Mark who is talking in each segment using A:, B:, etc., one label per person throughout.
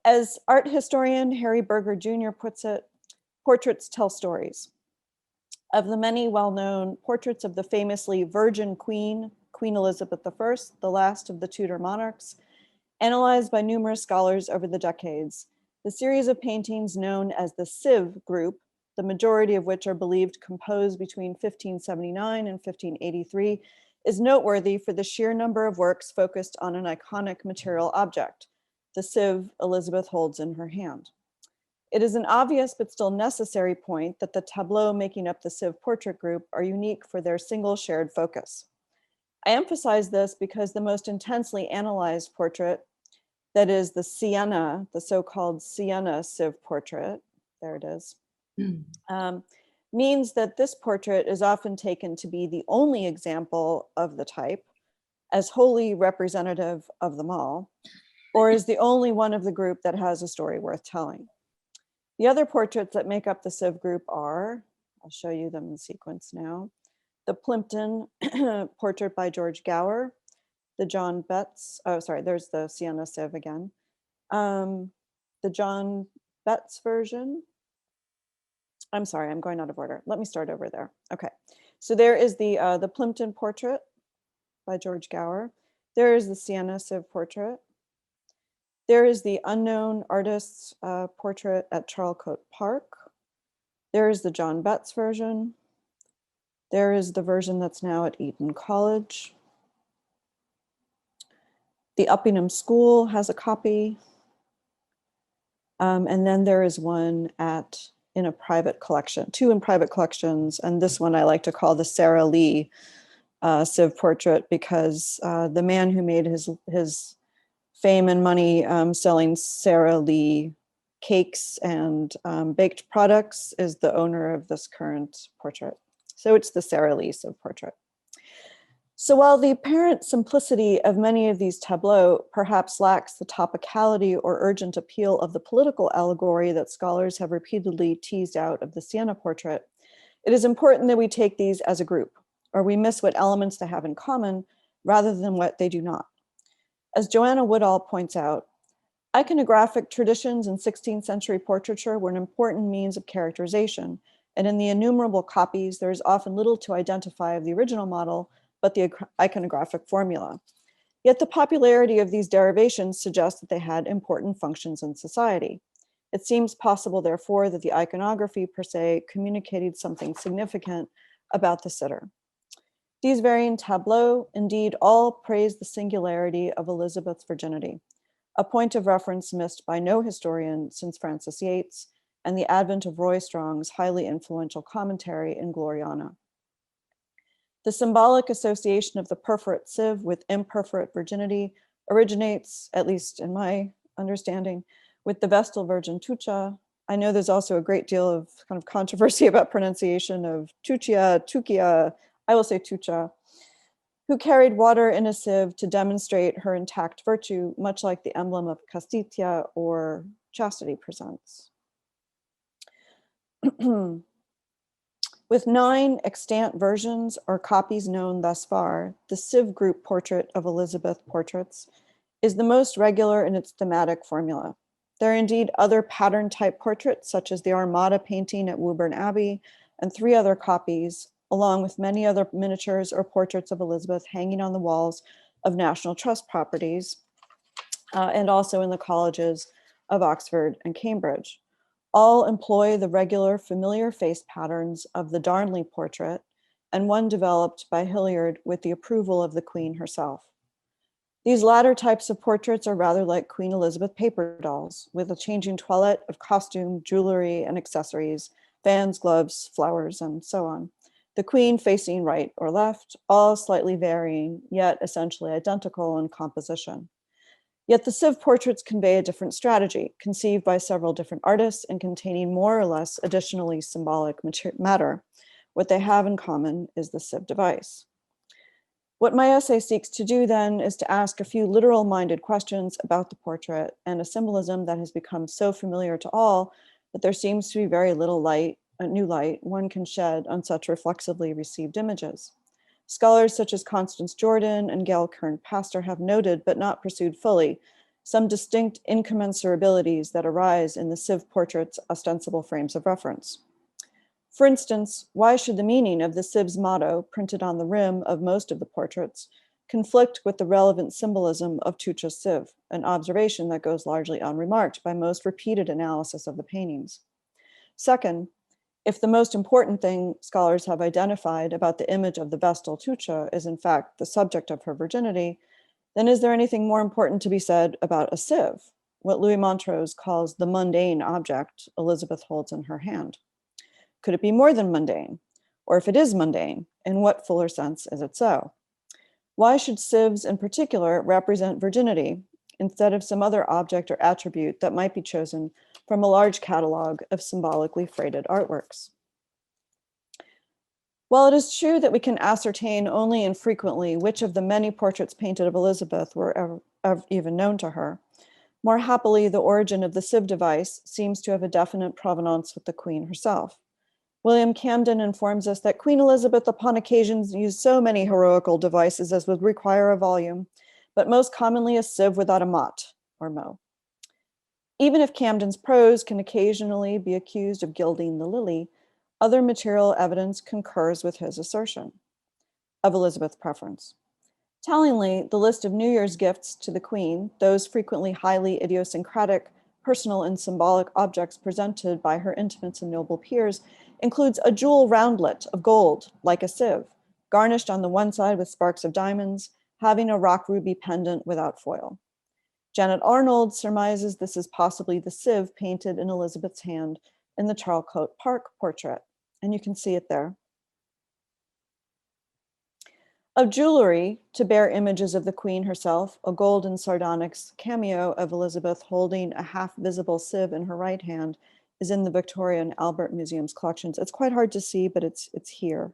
A: As art historian Harry Berger Jr. puts it, portraits tell stories. Of the many well-known portraits of the famously Virgin Queen, Queen Elizabeth I, the last of the Tudor monarchs, analyzed by numerous scholars over the decades, the series of paintings known as the Sieve group, the majority of which are believed composed between 1579 and 1583, is noteworthy for the sheer number of works focused on an iconic material object, the sieve Elizabeth holds in her hand. It is an obvious but still necessary point that the tableaux making up the Sieve portrait group are unique for their single shared focus. I emphasize this because the most intensely analyzed portrait, that is the Sienna, the so-called Sienna Sieve portrait, there it is, means that this portrait is often taken to be the only example of the type, as wholly representative of them all, or is the only one of the group that has a story worth telling. The other portraits that make up the Sieve group are, I'll show you them in sequence now, the Plimpton portrait by George Gower, the John Betts, oh, sorry, there's the Sienna Sieve again, the John Betts version. I'm sorry, I'm going out of order. Let me start over there. Okay, so there is the Plimpton portrait by George Gower. There is the Sienna Sieve portrait. There is the unknown artist's portrait at Charlecote Park. There is the John Betts version. There is the version that's now at Eton College. The Uppingham School has a copy. And then there is one in a private collection, two in private collections. And this one I like to call the Sarah Lee Sieve portrait because the man who made his fame and money selling Sarah Lee cakes and baked products is the owner of this current portrait. So it's the Sarah Lee Sieve portrait. So while the apparent simplicity of many of these tableaux perhaps lacks the topicality or urgent appeal of the political allegory that scholars have repeatedly teased out of the Sienna portrait, it is important that we take these as a group, or we miss what elements they have in common rather than what they do not. As Joanna Woodall points out, iconographic traditions in 16th century portraiture were an important means of characterization, and in the innumerable copies, there is often little to identify of the original model, but the iconographic formula. Yet the popularity of these derivations suggests that they had important functions in society. It seems possible, therefore, that the iconography per se communicated something significant about the sitter. These varying tableaux, indeed, all praise the singularity of Elizabeth's virginity, a point of reference missed by no historian since Francis Yates and the advent of Roy Strong's highly influential commentary in Gloriana. The symbolic association of the perforate sieve with imperforate virginity originates, at least in my understanding, with the Vestal Virgin Tucha. I know there's also a great deal of kind of controversy about pronunciation of Tuchia, I will say Tucha, who carried water in a sieve to demonstrate her intact virtue, much like the emblem of Castitia or chastity presents. With 9 extant versions or copies known thus far, the Sieve group portrait of Elizabeth portraits is the most regular in its thematic formula. There are indeed other pattern type portraits, such as the Armada painting at Woburn Abbey, and 3 other copies, along with many other miniatures or portraits of Elizabeth hanging on the walls of National Trust properties, and also in the colleges of Oxford and Cambridge. All employ the regular familiar face patterns of the Darnley portrait, and one developed by Hilliard with the approval of the Queen herself. These latter types of portraits are rather like Queen Elizabeth paper dolls, with a changing toilette of costume, jewelry, and accessories, fans, gloves, flowers, and so on. The Queen facing right or left, all slightly varying, yet essentially identical in composition. Yet the Sieve portraits convey a different strategy, conceived by several different artists and containing more or less additionally symbolic matter. What they have in common is the Sieve device. What my essay seeks to do then is to ask a few literal-minded questions about the portrait and a symbolism that has become so familiar to all that there seems to be very little new light one can shed on such reflexively received images. Scholars such as Constance Jordan and Gail Kern-Pastor have noted, but not pursued fully, some distinct incommensurabilities that arise in the Sieve portrait's ostensible frames of reference. For instance, why should the meaning of the Sieve's motto, printed on the rim of most of the portraits, conflict with the relevant symbolism of Tucha's Sieve, an observation that goes largely unremarked by most repeated analysis of the paintings? Second, if the most important thing scholars have identified about the image of the Vestal Tucha is in fact the subject of her virginity, then is there anything more important to be said about a sieve, what Louis Montrose calls the mundane object Elizabeth holds in her hand? Could it be more than mundane? Or if it is mundane, in what fuller sense is it so? Why should sieves in particular represent virginity instead of some other object or attribute that might be chosen from a large catalog of symbolically freighted artworks? While it is true that we can ascertain only infrequently which of the many portraits painted of Elizabeth were ever even known to her, more happily, the origin of the sieve device seems to have a definite provenance with the Queen herself. William Camden informs us that Queen Elizabeth upon occasions used so many heroical devices as would require a volume, but most commonly a sieve without a mot or mo. Even if Camden's prose can occasionally be accused of gilding the lily, other material evidence concurs with his assertion of Elizabeth's preference. Tellingly, the list of New Year's gifts to the Queen, those frequently highly idiosyncratic, personal and symbolic objects presented by her intimates and noble peers, includes a jewel roundlet of gold, like a sieve, garnished on the one side with sparks of diamonds, having a rock ruby pendant without foil. Janet Arnold surmises this is possibly the sieve painted in Elizabeth's hand in the Charlecote Park portrait, and you can see it there. Of jewelry to bear images of the Queen herself, a gold and sardonyx cameo of Elizabeth holding a half-visible sieve in her right hand is in the Victoria and Albert Museum's collections. It's quite hard to see, but it's here.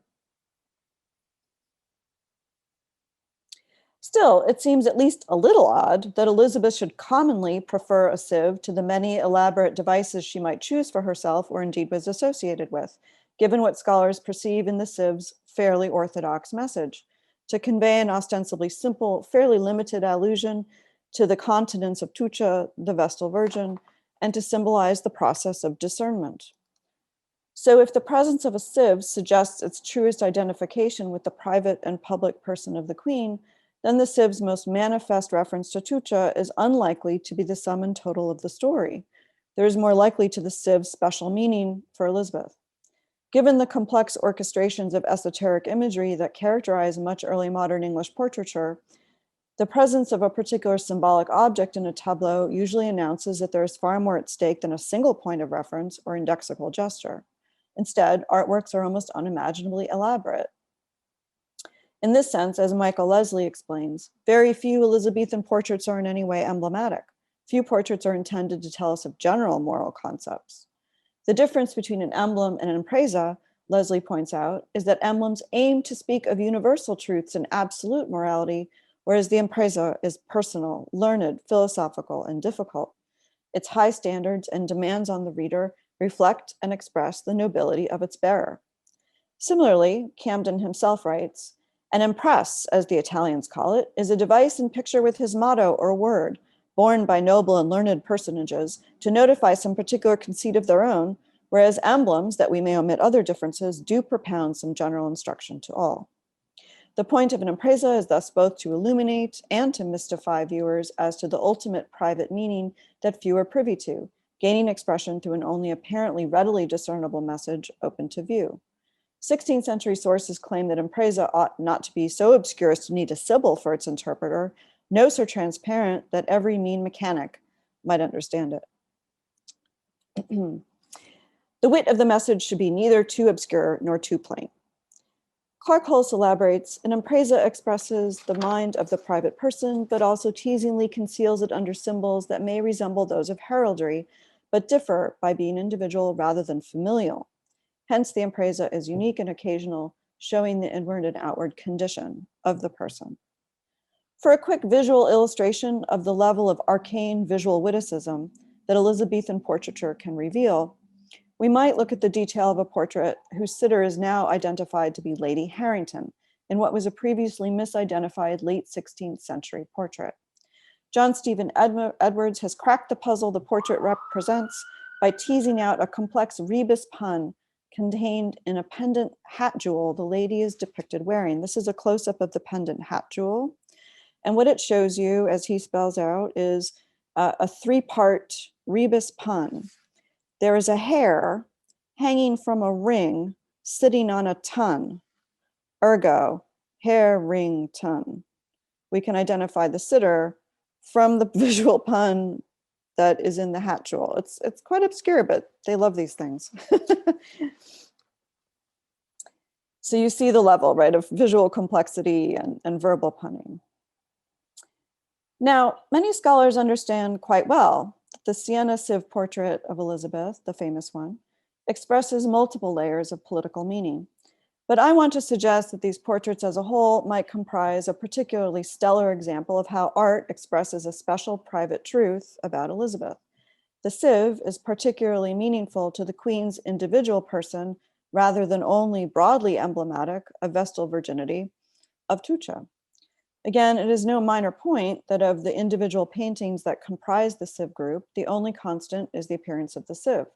A: Still, it seems at least a little odd that Elizabeth should commonly prefer a sieve to the many elaborate devices she might choose for herself or indeed was associated with, given what scholars perceive in the sieve's fairly orthodox message, to convey an ostensibly simple, fairly limited allusion to the continence of Tucha, the Vestal Virgin, and to symbolize the process of discernment. So if the presence of a sieve suggests its truest identification with the private and public person of the Queen, then the sieve's most manifest reference to Tucha is unlikely to be the sum and total of the story. There is more likely to the sieve's special meaning for Elizabeth. Given the complex orchestrations of esoteric imagery that characterize much early modern English portraiture, the presence of a particular symbolic object in a tableau usually announces that there is far more at stake than a single point of reference or indexical gesture. Instead, artworks are almost unimaginably elaborate. In this sense, as Michael Leslie explains, very few Elizabethan portraits are in any way emblematic. Few portraits are intended to tell us of general moral concepts. The difference between an emblem and an impresa, Leslie points out, is that emblems aim to speak of universal truths and absolute morality, whereas the impresa is personal, learned, philosophical, and difficult. Its high standards and demands on the reader reflect and express the nobility of its bearer. Similarly, Camden himself writes, an impress, as the Italians call it, is a device and picture with his motto or word, borne by noble and learned personages to notify some particular conceit of their own, whereas emblems, that we may omit other differences, do propound some general instruction to all. The point of an impresa is thus both to illuminate and to mystify viewers as to the ultimate private meaning that few are privy to, gaining expression through an only apparently readily discernible message open to view. 16th century sources claim that impresa ought not to be so obscure as to need a sibyl for its interpreter, no so transparent that every mean mechanic might understand it. The wit of the message should be neither too obscure nor too plain. Clark Hulse elaborates, an impresa expresses the mind of the private person, but also teasingly conceals it under symbols that may resemble those of heraldry, but differ by being individual rather than familial. Hence, the impresa is unique and occasional, showing the inward and outward condition of the person. For a quick visual illustration of the level of arcane visual witticism that Elizabethan portraiture can reveal, we might look at the detail of a portrait whose sitter is now identified to be Lady Harrington in what was a previously misidentified late 16th century portrait. John Stephen Edwards has cracked the puzzle the portrait represents by teasing out a complex rebus pun contained in a pendant hat jewel the lady is depicted wearing. This is a close-up of the pendant hat jewel. And what it shows you, as he spells out, is a three-part rebus pun. There is a hair hanging from a ring sitting on a ton. Ergo, hair, ring, ton. We can identify the sitter from the visual pun that is in the hat jewel. It's quite obscure, but they love these things. So you see the level, right, of visual complexity and verbal punning. Now, many scholars understand quite well that the Siena Sieve portrait of Elizabeth, the famous one, expresses multiple layers of political meaning. But I want to suggest that these portraits as a whole might comprise a particularly stellar example of how art expresses a special private truth about Elizabeth. The Sieve is particularly meaningful to the Queen's individual person rather than only broadly emblematic of Vestal virginity of Tucha. Again, it is no minor point that of the individual paintings that comprise the Sieve group, the only constant is the appearance of the Sieve.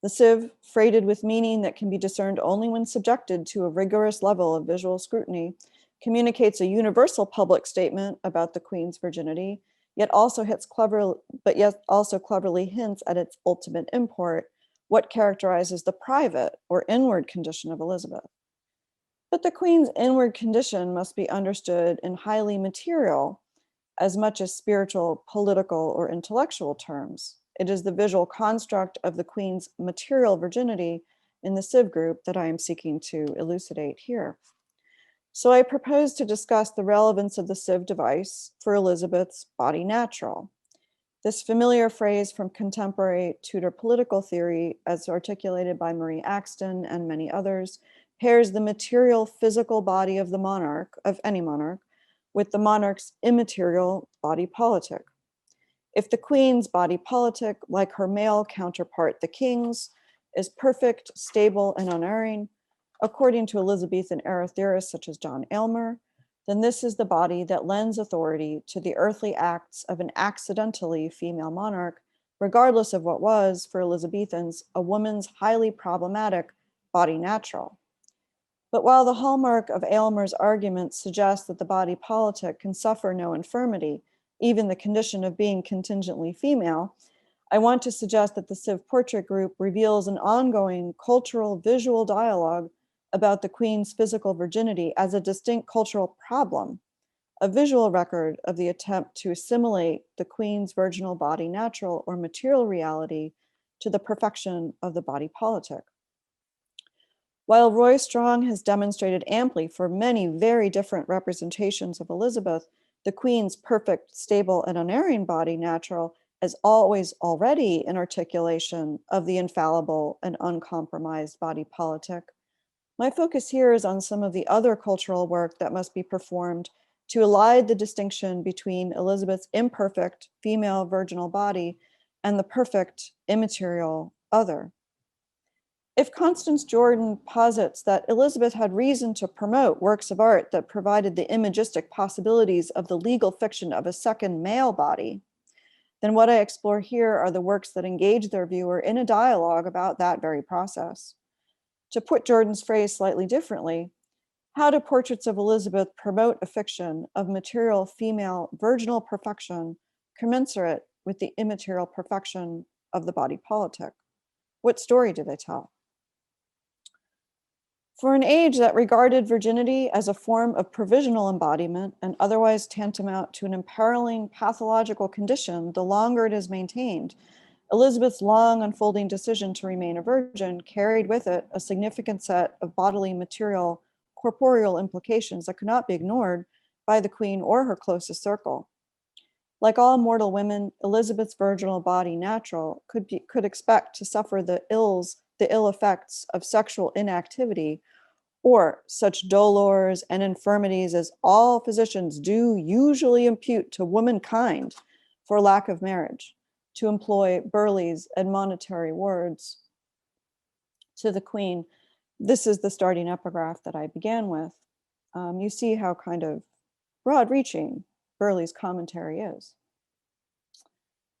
A: The Sieve, freighted with meaning that can be discerned only when subjected to a rigorous level of visual scrutiny, communicates a universal public statement about the Queen's virginity, yet also cleverly hints at its ultimate import, what characterizes the private or inward condition of Elizabeth. But the Queen's inward condition must be understood in highly material, as much as spiritual, political, or intellectual terms. It is the visual construct of the Queen's material virginity in the Sieve group that I am seeking to elucidate here. So I propose to discuss the relevance of the Sieve device for Elizabeth's body natural. This familiar phrase from contemporary Tudor political theory, as articulated by Marie Axton and many others, pairs the material physical body of the monarch, of any monarch, with the monarch's immaterial body politic. If the Queen's body politic, like her male counterpart, the King's, is perfect, stable, and unerring, according to Elizabethan era theorists such as John Aylmer, then this is the body that lends authority to the earthly acts of an accidentally female monarch, regardless of what was, for Elizabethans, a woman's highly problematic body natural. But while the hallmark of Aylmer's argument suggests that the body politic can suffer no infirmity, even the condition of being contingently female, I want to suggest that the Sieve portrait group reveals an ongoing cultural visual dialogue about the Queen's physical virginity as a distinct cultural problem, a visual record of the attempt to assimilate the Queen's virginal body natural or material reality to the perfection of the body politic. While Roy Strong has demonstrated amply for many very different representations of Elizabeth, the Queen's perfect, stable, and unerring body natural as always already an articulation of the infallible and uncompromised body politic, my focus here is on some of the other cultural work that must be performed to elide the distinction between Elizabeth's imperfect female virginal body and the perfect immaterial other. If Constance Jordan posits that Elizabeth had reason to promote works of art that provided the imagistic possibilities of the legal fiction of a second male body, then what I explore here are the works that engage their viewer in a dialogue about that very process. To put Jordan's phrase slightly differently, how do portraits of Elizabeth promote a fiction of material female virginal perfection commensurate with the immaterial perfection of the body politic? What story do they tell? For an age that regarded virginity as a form of provisional embodiment and otherwise tantamount to an imperiling pathological condition the longer it is maintained, Elizabeth's long unfolding decision to remain a virgin carried with it a significant set of bodily, material, corporeal implications that could not be ignored by the Queen or her closest circle. Like all mortal women, Elizabeth's virginal body natural could expect to suffer the ill effects of sexual inactivity, or such dolors and infirmities as all physicians do usually impute to womankind for lack of marriage, to employ Burleigh's admonitory words to the Queen. This is the starting epigraph that I began with. You see how kind of broad-reaching Burleigh's commentary is.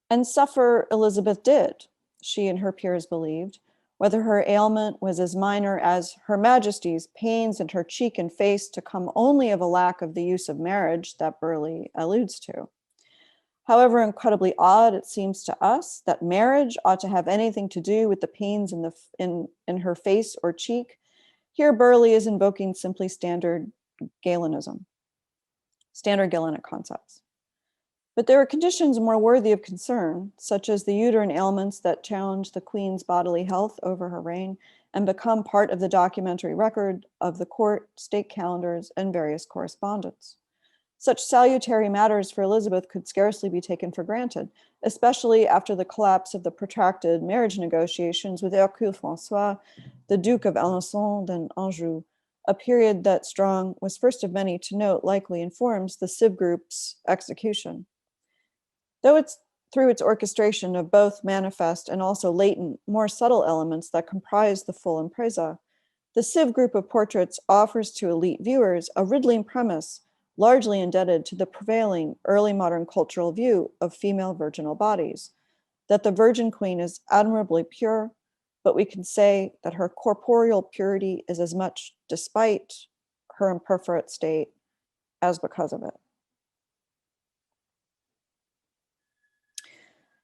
A: And suffer Elizabeth did, she and her peers believed, whether her ailment was as minor as Her Majesty's pains in her cheek and face to come only of a lack of the use of marriage that Burleigh alludes to. However incredibly odd it seems to us that marriage ought to have anything to do with the pains in her face or cheek, here Burleigh is invoking simply standard Galenism, standard Galenic concepts. But there are conditions more worthy of concern, such as the uterine ailments that challenge the Queen's bodily health over her reign and become part of the documentary record of the court, state calendars, and various correspondence. Such salutary matters for Elizabeth could scarcely be taken for granted, especially after the collapse of the protracted marriage negotiations with Hercule Francois, the Duke of Alençon and Anjou, a period that Strong was first of many to note likely informs the Sieve Group's execution. Though it's through its orchestration of both manifest and also latent, more subtle elements that comprise the full impresa, the Sieve Group of portraits offers to elite viewers a riddling premise largely indebted to the prevailing early modern cultural view of female virginal bodies, that the Virgin Queen is admirably pure, but we can say that her corporeal purity is as much despite her imperforate state as because of it.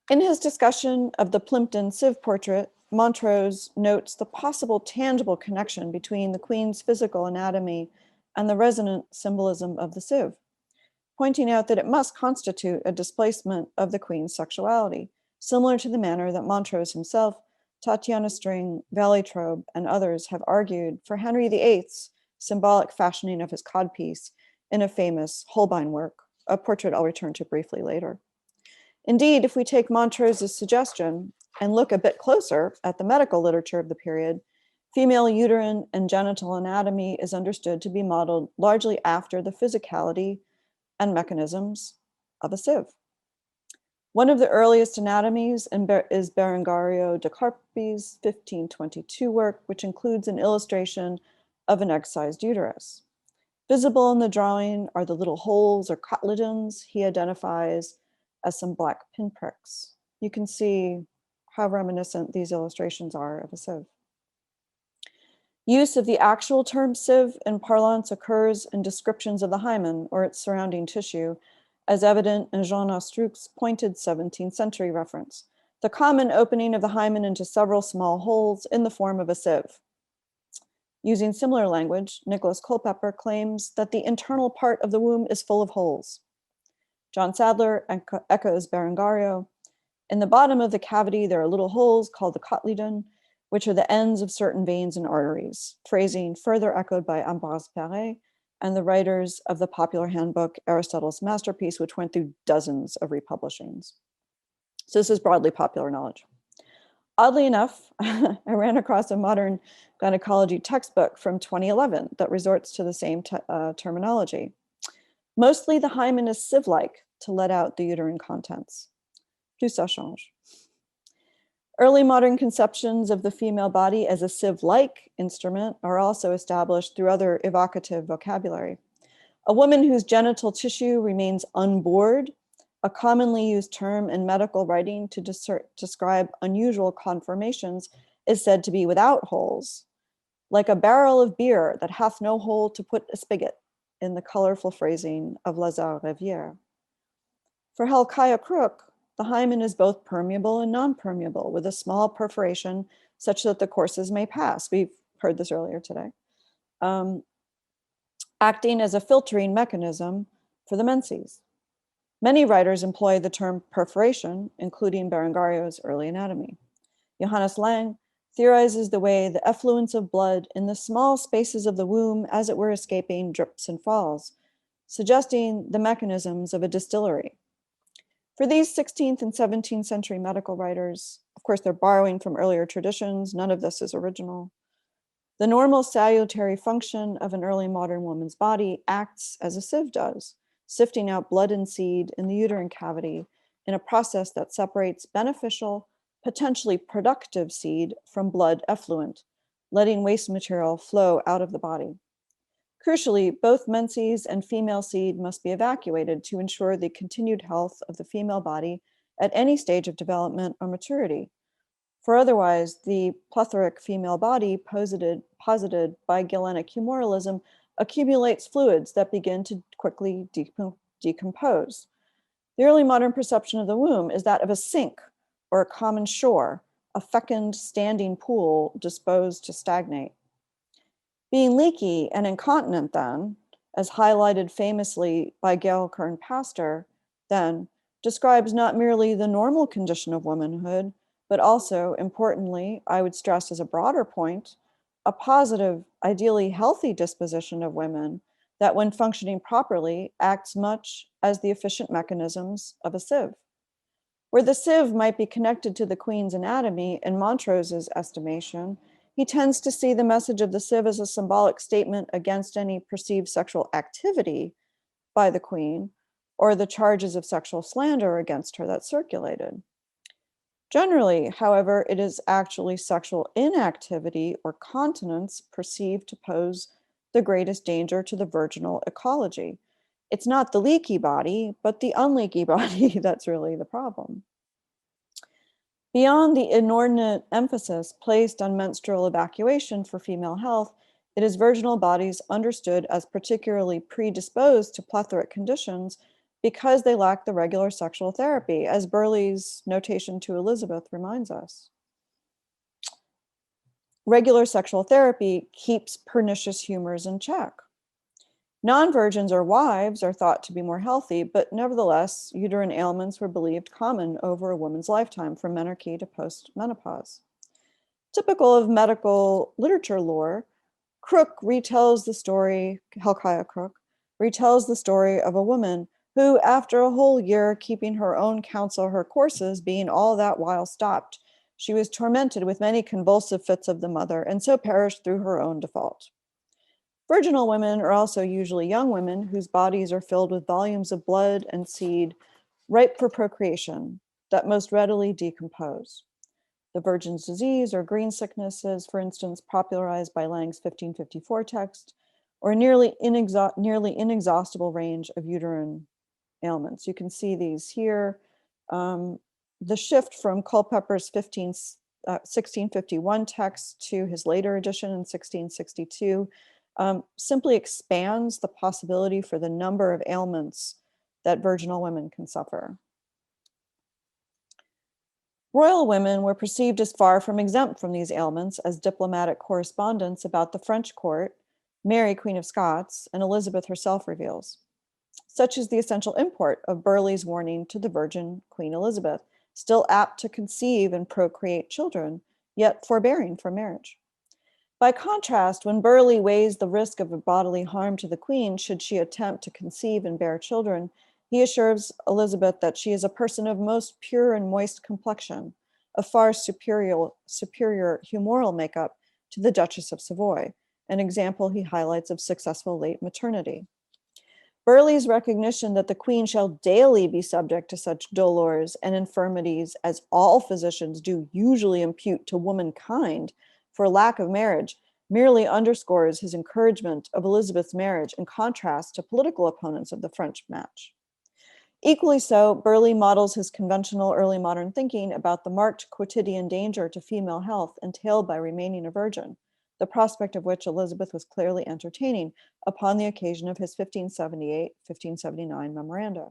A: In his discussion of the Plimpton Sieve portrait, Montrose notes the possible tangible connection between the Queen's physical anatomy and the resonant symbolism of the sieve, pointing out that it must constitute a displacement of the Queen's sexuality, similar to the manner that Montrose himself, Tatiana String, Valitrobe, and others have argued for Henry VIII's symbolic fashioning of his codpiece in a famous Holbein work, a portrait I'll return to briefly later. Indeed, if we take Montrose's suggestion and look a bit closer at the medical literature of the period, female uterine and genital anatomy is understood to be modeled largely after the physicality and mechanisms of a sieve. One of the earliest anatomies is Berengario de Carpi's 1522 work, which includes an illustration of an egg-sized uterus. Visible in the drawing are the little holes or cotyledons he identifies as some black pinpricks. You can see how reminiscent these illustrations are of a sieve. Use of the actual term sieve in parlance occurs in descriptions of the hymen or its surrounding tissue, as evident in Jean Astruc's pointed 17th century reference, the common opening of the hymen into several small holes in the form of a sieve. Using similar language, Nicholas Culpeper claims that the internal part of the womb is full of holes. John Sadler echoes Berengario. In the bottom of the cavity, there are little holes called the cotyledon, which are the ends of certain veins and arteries, phrasing further echoed by Ambroise Paré and the writers of the popular handbook, Aristotle's Masterpiece, which went through dozens of republishings. So this is broadly popular knowledge. Oddly enough, I ran across a modern gynecology textbook from 2011 that resorts to the same terminology. Mostly the hymen is sieve-like to let out the uterine contents. Plus ça change. Early modern conceptions of the female body as a sieve-like instrument are also established through other evocative vocabulary. A woman whose genital tissue remains unbored, a commonly used term in medical writing to describe unusual conformations, is said to be without holes, like a barrel of beer that hath no hole to put a spigot, in the colorful phrasing of Lazare Rivière. For Helkiah Crook, the hymen is both permeable and non-permeable, with a small perforation such that the courses may pass. We've heard this earlier today. Acting as a filtering mechanism for the menses. Many writers employ the term perforation, including Berengario's early anatomy. Johannes Lang theorizes the way the effluence of blood in the small spaces of the womb, as it were escaping, drips and falls, suggesting the mechanisms of a distillery. For these 16th and 17th century medical writers, of course, they're borrowing from earlier traditions. None of this is original. The normal salutary function of an early modern woman's body acts as a sieve does, sifting out blood and seed in the uterine cavity in a process that separates beneficial, potentially productive seed from blood effluent, letting waste material flow out of the body. Crucially, both menses and female seed must be evacuated to ensure the continued health of the female body at any stage of development or maturity. For otherwise, the plethoric female body posited by Galenic humoralism accumulates fluids that begin to quickly decompose. The early modern perception of the womb is that of a sink or a common shore, a fecund standing pool disposed to stagnate. Being leaky and incontinent then, as highlighted famously by Gail Kern-Pastor, then describes not merely the normal condition of womanhood, but also, importantly, I would stress as a broader point, a positive, ideally healthy disposition of women that when functioning properly acts much as the efficient mechanisms of a sieve. Where the sieve might be connected to the queen's anatomy in Montrose's estimation, he tends to see the message of the sieve as a symbolic statement against any perceived sexual activity by the queen or the charges of sexual slander against her that circulated. Generally, however, it is actually sexual inactivity or continence perceived to pose the greatest danger to the virginal ecology. It's not the leaky body, but the unleaky body that's really the problem. Beyond the inordinate emphasis placed on menstrual evacuation for female health, it is virginal bodies understood as particularly predisposed to plethoric conditions because they lack the regular sexual therapy, as Burleigh's notation to Elizabeth reminds us. Regular sexual therapy keeps pernicious humors in check. Non-virgins or wives are thought to be more healthy, but nevertheless, uterine ailments were believed common over a woman's lifetime, from menarche to post-menopause. Typical of medical literature lore, Crook retells the story, Helkiah Crook, retells the story of a woman who, after a whole year keeping her own counsel, her courses being all that while stopped, she was tormented with many convulsive fits of the mother, and so perished through her own default. Virginal women are also usually young women whose bodies are filled with volumes of blood and seed ripe for procreation that most readily decompose. The virgin's disease or green sicknesses, for instance, popularized by Lang's 1554 text, or a nearly inexhaustible range of uterine ailments. You can see these here. The shift from Culpeper's 1651 text to his later edition in 1662 simply expands the possibility for the number of ailments that virginal women can suffer. Royal women were perceived as far from exempt from these ailments, as diplomatic correspondence about the French court, Mary, Queen of Scots, and Elizabeth herself reveals. Such is the essential import of Burleigh's warning to the Virgin Queen Elizabeth, still apt to conceive and procreate children, yet forbearing from marriage. By contrast, when Burleigh weighs the risk of a bodily harm to the queen should she attempt to conceive and bear children, he assures Elizabeth that she is a person of most pure and moist complexion, of far superior humoral makeup to the Duchess of Savoy, an example he highlights of successful late maternity. Burleigh's recognition that the queen shall daily be subject to such dolors and infirmities as all physicians do usually impute to womankind for lack of marriage merely underscores his encouragement of Elizabeth's marriage in contrast to political opponents of the French match. Equally so, Burleigh models his conventional early modern thinking about the marked quotidian danger to female health entailed by remaining a virgin, the prospect of which Elizabeth was clearly entertaining upon the occasion of his 1578-1579 memoranda.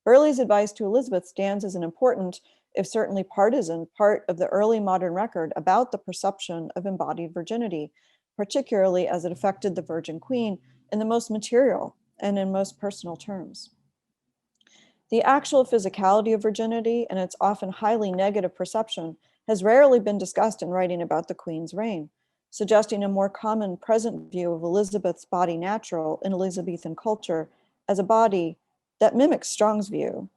A: Burleigh's advice to Elizabeth stands as an important, if certainly partisan, part of the early modern record about the perception of embodied virginity, particularly as it affected the Virgin Queen in the most material and in most personal terms. The actual physicality of virginity and its often highly negative perception has rarely been discussed in writing about the Queen's reign, suggesting a more common present view of Elizabeth's body natural in Elizabethan culture as a body that mimics Strong's view,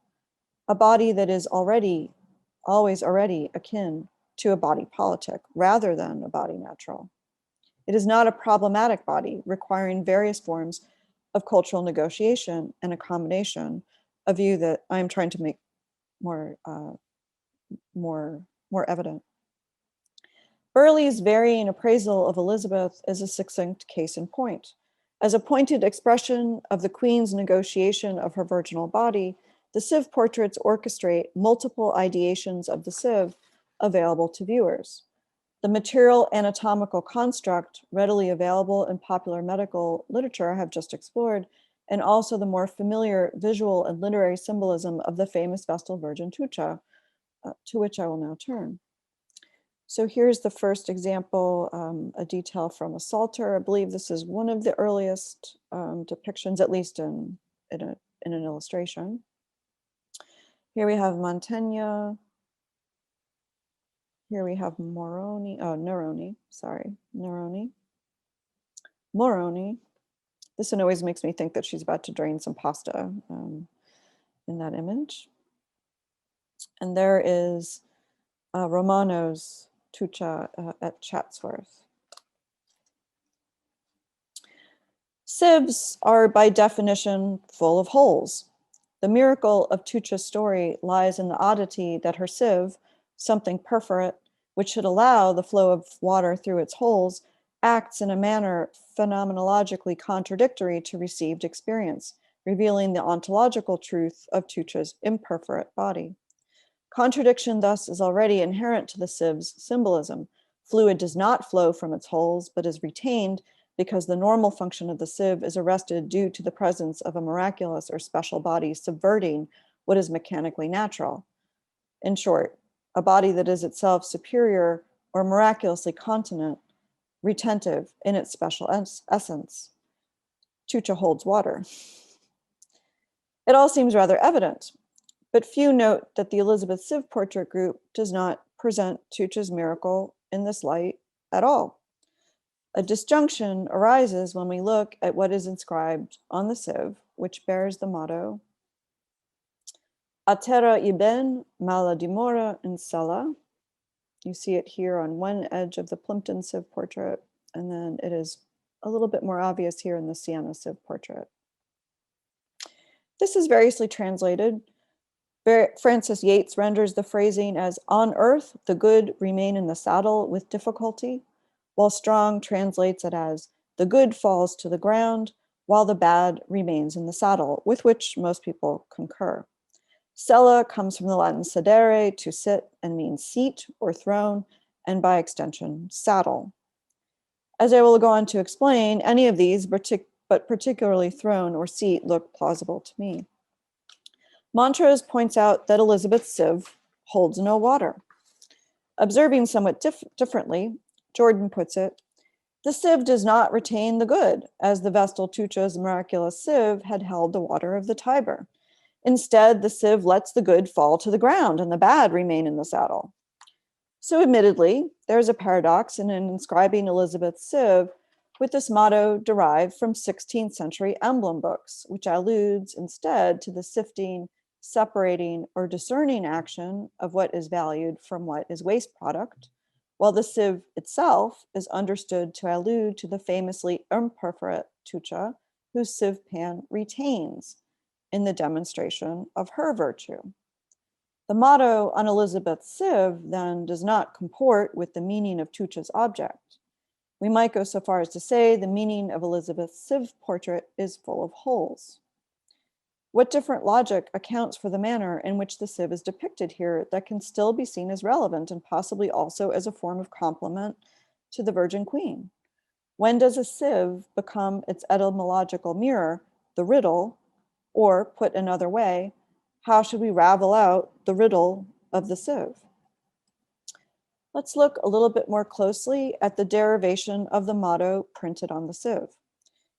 A: a body that is always already akin to a body politic rather than a body natural. It is not a problematic body requiring various forms of cultural negotiation and accommodation, a view that I'm trying to make more evident. Burleigh's varying appraisal of Elizabeth is a succinct case in point. As a pointed expression of the Queen's negotiation of her virginal body, The Sieve portraits orchestrate multiple ideations of the Sieve available to viewers. The material anatomical construct readily available in popular medical literature I have just explored, and also the more familiar visual and literary symbolism of the famous Vestal Virgin Tucha, to which I will now turn. So here's the first example, a detail from a Psalter. I believe this is one of the earliest depictions, at least in an illustration. Here we have Mantegna. Here we have Moroni, Neroni, sorry, Neroni. Moroni. This one always makes me think that she's about to drain some pasta in that image. And there is Romano's Tucha at Chatsworth. Sieves are by definition full of holes. The miracle of Tucha's story lies in the oddity that her sieve, something perforate, which should allow the flow of water through its holes, acts in a manner phenomenologically contradictory to received experience, revealing the ontological truth of Tucha's imperforate body. Contradiction thus is already inherent to the sieve's symbolism. Fluid does not flow from its holes, but is retained because the normal function of the sieve is arrested due to the presence of a miraculous or special body subverting what is mechanically natural. In short, a body that is itself superior or miraculously continent, retentive in its special essence. Tucha holds water. It all seems rather evident, but few note that the Elizabeth Sieve portrait group does not present Tucha's miracle in this light at all. A disjunction arises when we look at what is inscribed on the sieve, which bears the motto, A terra iben mala dimora in cella. You see it here on one edge of the Plimpton Sieve portrait, and then it is a little bit more obvious here in the Siena Sieve portrait. This is variously translated. Francis Yates renders the phrasing as, on earth, the good remain in the saddle with difficulty, while Strong translates it as, the good falls to the ground, while the bad remains in the saddle, with which most people concur. Sella comes from the Latin sedere, to sit, and means seat or throne, and by extension, saddle. As I will go on to explain, any of these, but particularly throne or seat, look plausible to me. Montrose points out that Elizabeth's sieve holds no water. Observing somewhat differently, Jordan puts it, the sieve does not retain the good, as the Vestal Tucha's miraculous sieve had held the water of the Tiber. Instead, the sieve lets the good fall to the ground and the bad remain in the saddle. So admittedly, there's a paradox in inscribing Elizabeth's sieve with this motto derived from 16th century emblem books, which alludes instead to the sifting, separating, or discerning action of what is valued from what is waste product, while the sieve itself is understood to allude to the famously imperforate Tucha, whose sieve pan retains in the demonstration of her virtue. The motto on Elizabeth's sieve then does not comport with the meaning of Tucha's object. We might go so far as to say the meaning of Elizabeth's sieve portrait is full of holes. What different logic accounts for the manner in which the sieve is depicted here that can still be seen as relevant and possibly also as a form of compliment to the Virgin Queen? When does a sieve become its etymological mirror, the riddle, or put another way, how should we ravel out the riddle of the sieve? Let's look a little bit more closely at the derivation of the motto printed on the sieve.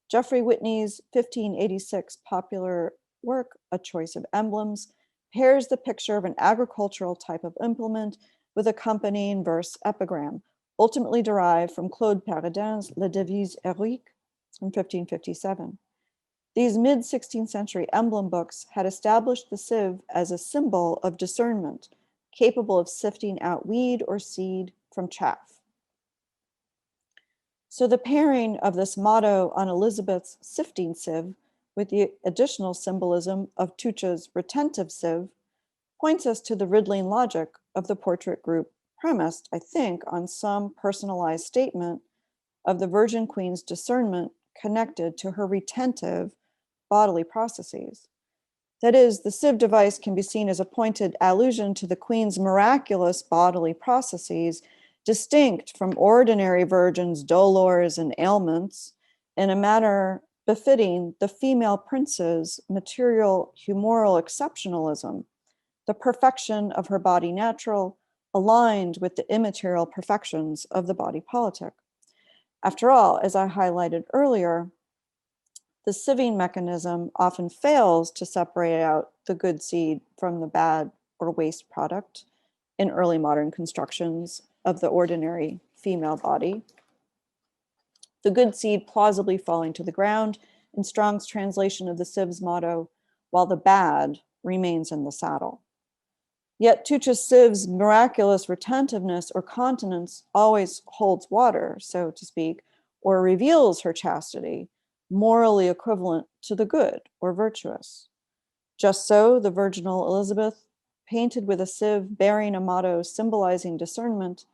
A: Geoffrey Whitney's 1586 popular work, A Choice of Emblems, pairs the picture of an agricultural type of implement with accompanying verse epigram, ultimately derived from Claude Paradin's La Devise Héroïque from 1557. These mid-16th century emblem books had established the sieve as a symbol of discernment, capable of sifting out weed or seed from chaff. So the pairing of this motto on Elizabeth's sifting sieve with the additional symbolism of Tucha's retentive sieve points us to the riddling logic of the portrait group premised, I think, on some personalized statement of the Virgin Queen's discernment connected to her retentive bodily processes. That is, the sieve device can be seen as a pointed allusion to the queen's miraculous bodily processes, distinct from ordinary virgins' dolors and ailments, in a manner befitting the female prince's material humoral exceptionalism, the perfection of her body natural, aligned with the immaterial perfections of the body politic. After all, as I highlighted earlier, the sieving mechanism often fails to separate out the good seed from the bad or waste product in early modern constructions of the ordinary female body. The good seed plausibly falling to the ground in Strong's translation of the Sieve's motto, while the bad remains in the saddle. Yet Tucha's Sieve's miraculous retentiveness or continence always holds water, so to speak, or reveals her chastity, morally equivalent to the good or virtuous. Just so, the virginal Elizabeth, painted with a sieve bearing a motto symbolizing discernment,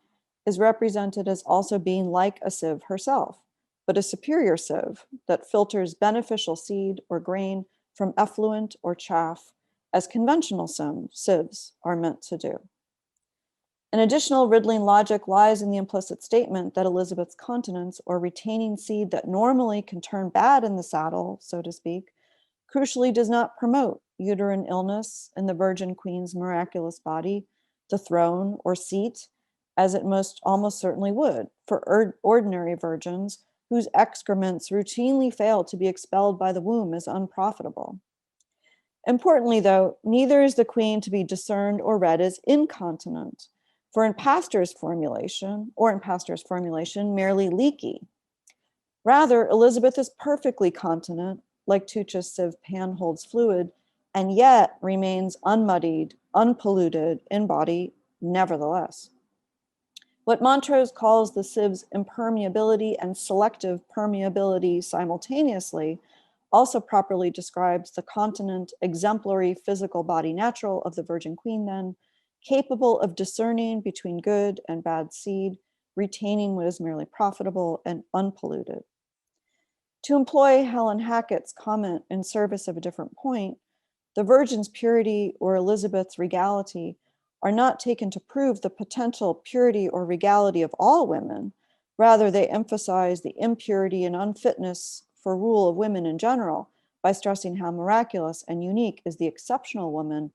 A: is represented as also being like a sieve herself, but a superior sieve that filters beneficial seed or grain from effluent or chaff, as conventional sieves are meant to do. An additional riddling logic lies in the implicit statement that Elizabeth's continence, or retaining seed that normally can turn bad in the saddle, so to speak, crucially does not promote uterine illness in the Virgin Queen's miraculous body, the throne or seat, as it almost certainly would for ordinary virgins whose excrements routinely fail to be expelled by the womb as unprofitable. Importantly, though, neither is the queen to be discerned or read as incontinent, for in Pastor's formulation, merely leaky. Rather, Elizabeth is perfectly continent, like Tucha's sieve pan holds fluid, and yet remains unmuddied, unpolluted in body nevertheless. What Montrose calls the sieve's impermeability and selective permeability simultaneously also properly describes the continent, exemplary physical body natural of the Virgin Queen then, capable of discerning between good and bad seed, retaining what is merely profitable and unpolluted. To employ Helen Hackett's comment in service of a different point, the Virgin's purity or Elizabeth's regality are not taken to prove the potential purity or regality of all women. Rather, they emphasize the impurity and unfitness for rule of women in general by stressing how miraculous and unique is the exceptional woman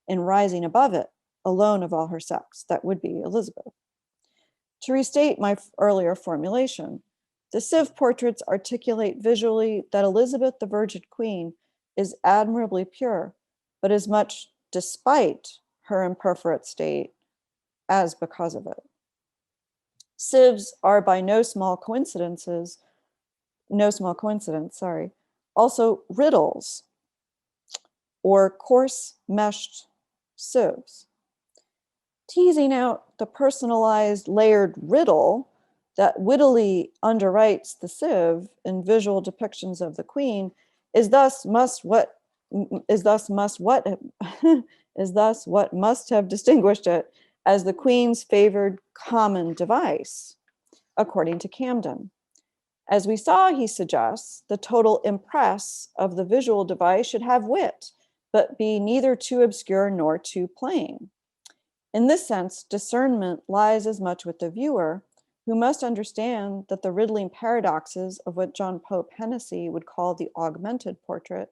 A: in rising above it, alone of all her sex. That would be Elizabeth. To restate my earlier formulation, the sieve portraits articulate visually that Elizabeth, the Virgin Queen, is admirably pure, but as much despite her imperforate state as because of it. Sieves are by no small coincidence, also riddles or coarse meshed sieves. Teasing out the personalized layered riddle that wittily underwrites the sieve in visual depictions of the queen is thus what must have distinguished it as the queen's favored common device, according to Camden. As we saw, he suggests, the total impress of the visual device should have wit, but be neither too obscure nor too plain. In this sense, discernment lies as much with the viewer, who must understand that the riddling paradoxes of what John Pope Hennessy would call the augmented portrait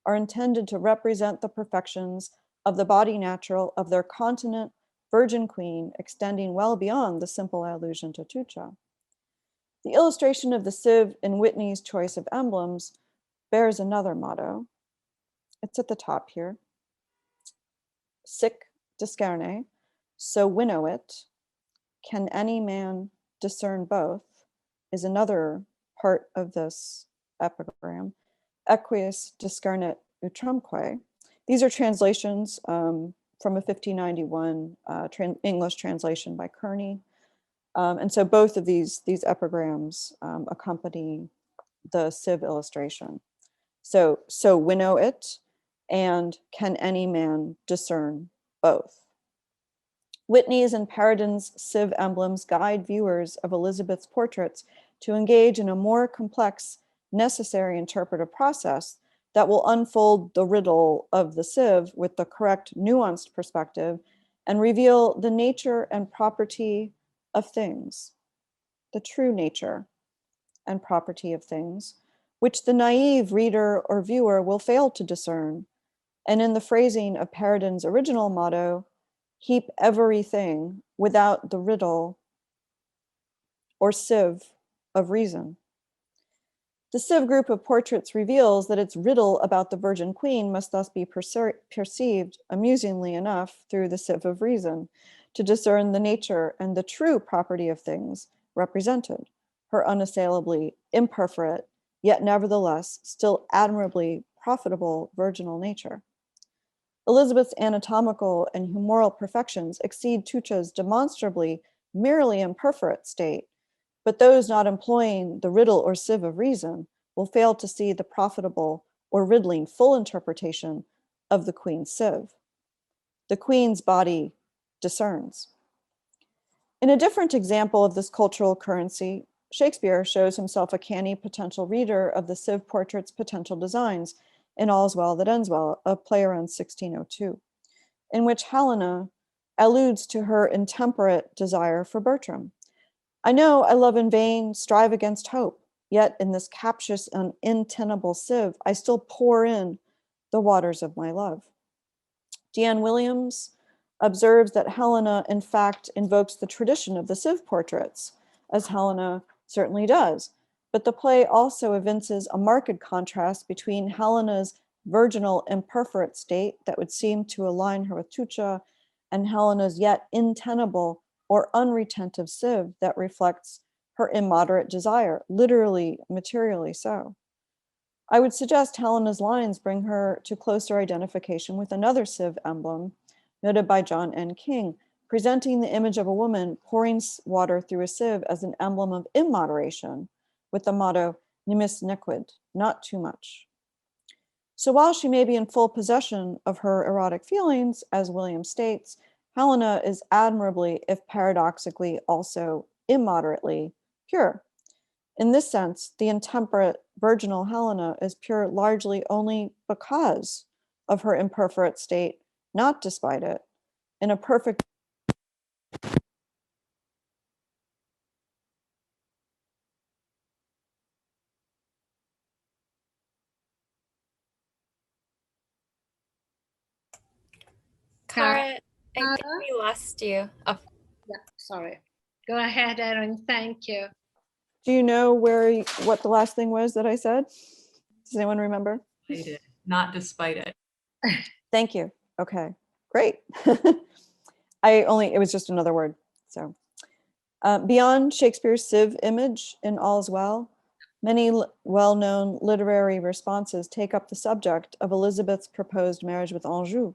A: are intended to represent the perfections of the body natural of their continent Virgin Queen, extending well beyond the simple allusion to Tucha. The illustration of the sieve in Whitney's choice of emblems bears another motto. It's at the top here. Sic discerne, so winnow it. Can any man discern both? Is another part of this epigram. Equius discernet utrumque. These are translations from a 1591 English translation by Kearney. And so both of these epigrams accompany the sieve illustration. So winnow it, and can any man discern both? Whitney's and Paradin's sieve emblems guide viewers of Elizabeth's portraits to engage in a more complex, necessary interpretive process that will unfold the riddle of the sieve with the correct nuanced perspective and reveal the nature and property of things, the true nature and property of things, which the naive reader or viewer will fail to discern. And in the phrasing of Paradin's original motto, heap everything without the riddle or sieve of reason. The Sieve group of portraits reveals that its riddle about the Virgin Queen must thus be perceived, amusingly enough, through the sieve of reason, to discern the nature and the true property of things represented, her unassailably imperforate, yet nevertheless still admirably profitable virginal nature. Elizabeth's anatomical and humoral perfections exceed Tucha's demonstrably merely imperforate state, but those not employing the riddle or sieve of reason will fail to see the profitable or riddling full interpretation of the Queen's sieve. The Queen's body discerns. In a different example of this cultural currency, Shakespeare shows himself a canny potential reader of the sieve portrait's potential designs in All's Well That Ends Well, a play around 1602, in which Helena alludes to her intemperate desire for Bertram. I know I love in vain, strive against hope, yet in this captious and untenable sieve, I still pour in the waters of my love. Deanne Williams observes that Helena, in fact, invokes the tradition of the sieve portraits, as Helena certainly does, but the play also evinces a marked contrast between Helena's virginal imperforate state that would seem to align her with Tucha and Helena's yet untenable or unretentive sieve that reflects her immoderate desire, literally, materially so. I would suggest Helena's lines bring her to closer identification with another sieve emblem noted by John N. King, presenting the image of a woman pouring water through a sieve as an emblem of immoderation, with the motto, nimis nequid, not too much. So while she may be in full possession of her erotic feelings, as William states, Helena is admirably, if paradoxically also immoderately, pure. In this sense, the intemperate virginal Helena is pure largely only because of her imperforate state, not despite it, in a perfect
B: Cara, I think we lost you. Oh.
C: Yeah, sorry. Go ahead, Erin. Thank you.
A: Do you know what the last thing was that I said? Does anyone remember?
D: Not despite it.
A: Thank you. Okay, great. It was just another word. So beyond Shakespeare's sieve image in All's Well, many well-known literary responses take up the subject of Elizabeth's proposed marriage with Anjou,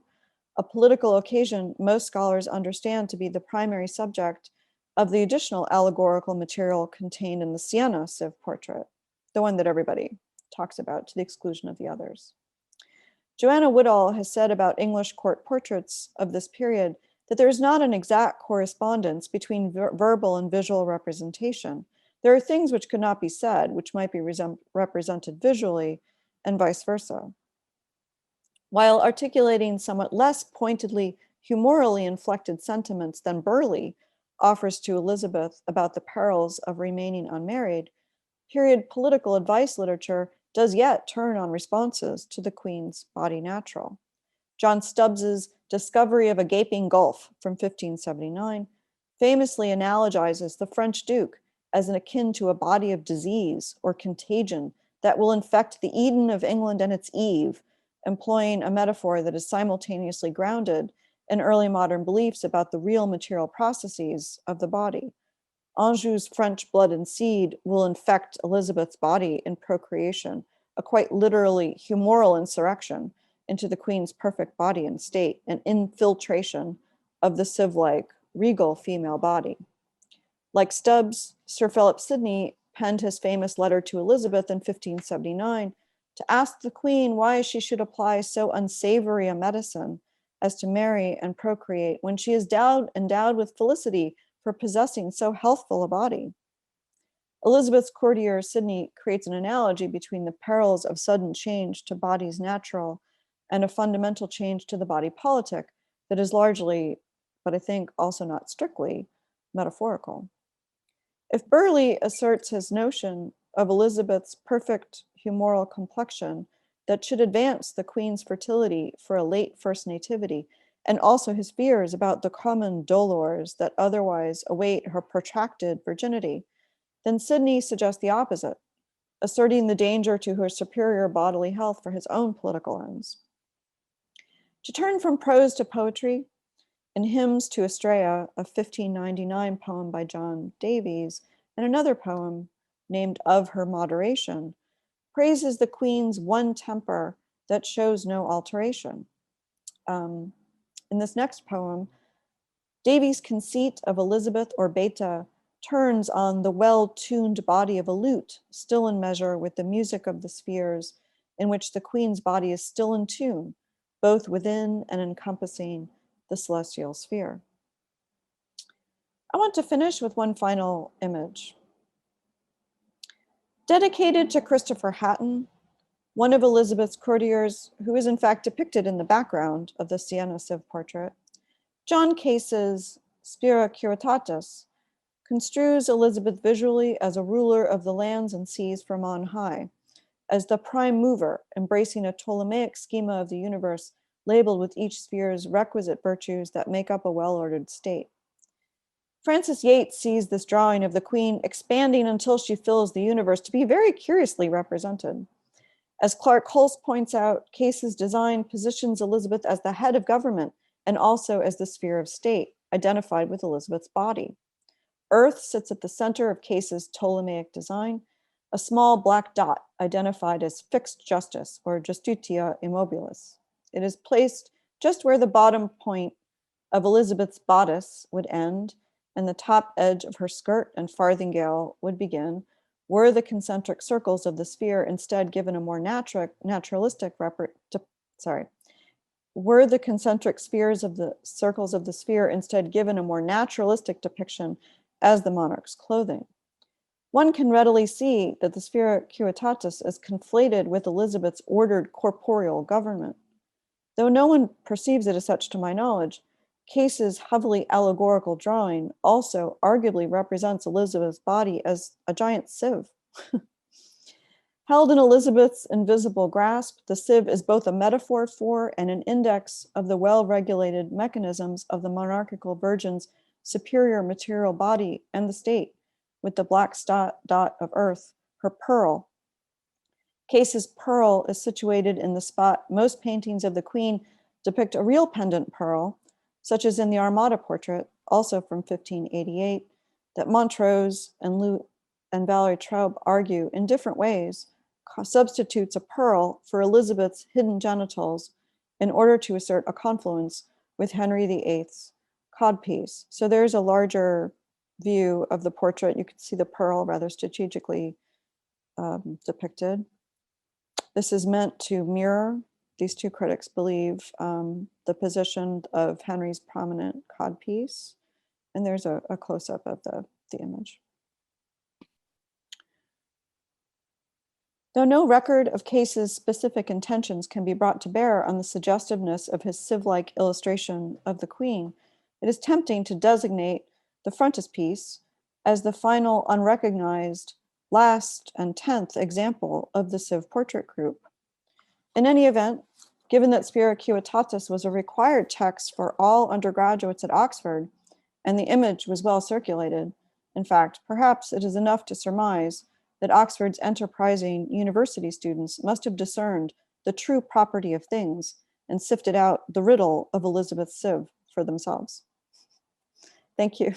A: a political occasion most scholars understand to be the primary subject of the additional allegorical material contained in the Siena sieve portrait, the one that everybody talks about to the exclusion of the others. Joanna Woodall has said about English court portraits of this period that there is not an exact correspondence between verbal and visual representation. There are things which could not be said, which might be represented visually, and vice versa. While articulating somewhat less pointedly, humorally inflected sentiments than Burleigh offers to Elizabeth about the perils of remaining unmarried, period political advice literature does yet turn on responses to the Queen's body natural. John Stubbs's Discovery of a Gaping Gulf from 1579 famously analogizes the French Duke as an akin to a body of disease or contagion that will infect the Eden of England and its Eve, employing a metaphor that is simultaneously grounded in early modern beliefs about the real material processes of the body. Anjou's French blood and seed will infect Elizabeth's body in procreation, a quite literally humoral insurrection into the Queen's perfect body and state, an infiltration of the sieve-like regal female body. Like Stubbs, Sir Philip Sidney penned his famous letter to Elizabeth in 1579 to ask the Queen why she should apply so unsavory a medicine as to marry and procreate when she is endowed with felicity for possessing so healthful a body. Elizabeth's courtier Sidney creates an analogy between the perils of sudden change to bodies natural and a fundamental change to the body politic that is largely, but I think also not strictly, metaphorical. If Burleigh asserts his notion of Elizabeth's perfect humoral complexion that should advance the queen's fertility for a late first nativity, and also his fears about the common dolors that otherwise await her protracted virginity, then Sidney suggests the opposite, asserting the danger to her superior bodily health for his own political ends. To turn from prose to poetry, in Hymns to Estrella, a 1599 poem by John Davies, and another poem named Of Her Moderation, praises the queen's one temper that shows no alteration. In this next poem, Davies' conceit of Elizabeth or Beta turns on the well-tuned body of a lute, still in measure with the music of the spheres, in which the queen's body is still in tune, both within and encompassing the celestial sphere. I want to finish with one final image. Dedicated to Christopher Hatton, one of Elizabeth's courtiers, who is in fact depicted in the background of the Siena Sieve portrait, John Case's Spira Curitatis construes Elizabeth visually as a ruler of the lands and seas from on high, as the prime mover, embracing a Ptolemaic schema of the universe labeled with each sphere's requisite virtues that make up a well-ordered state. Francis Yates sees this drawing of the queen expanding until she fills the universe to be very curiously represented. As Clark Hulse points out, Case's design positions Elizabeth as the head of government and also as the sphere of state, identified with Elizabeth's body. Earth sits at the center of Case's Ptolemaic design, a small black dot identified as fixed justice or justitia immobilis. It is placed just where the bottom point of Elizabeth's bodice would end and the top edge of her skirt and farthingale would begin, were the concentric circles of the sphere instead given a more naturalistic were the concentric spheres of the circles of the sphere instead given a more naturalistic depiction as the monarch's clothing. One can readily see that the Spira Curitatis is conflated with Elizabeth's ordered corporeal government. Though no one perceives it as such to my knowledge, Case's heavily allegorical drawing also arguably represents Elizabeth's body as a giant sieve. Held in Elizabeth's invisible grasp, the sieve is both a metaphor for and an index of the well-regulated mechanisms of the monarchical virgin's superior material body and the state, with the black dot of earth, her pearl. Case's pearl is situated in the spot most paintings of the queen depict a real pendant pearl, such as in the Armada portrait, also from 1588, that Montrose and Valerie Traub argue in different ways substitutes a pearl for Elizabeth's hidden genitals in order to assert a confluence with Henry VIII's codpiece. So there's a larger view of the portrait. You can see the pearl rather strategically depicted. This is meant to mirror, these two critics believe, the position of Henry's prominent codpiece. And there's a close-up of the image. Though no record of Case's specific intentions can be brought to bear on the suggestiveness of his sieve-like illustration of the queen, it is tempting to designate the frontispiece as the final unrecognized last and 10th example of the sieve portrait group. In any event, given that Spira Curitatis was a required text for all undergraduates at Oxford, and the image was well circulated, in fact, perhaps it is enough to surmise that Oxford's enterprising university students must have discerned the true property of things and sifted out the riddle of Elizabeth's sieve for themselves. Thank you.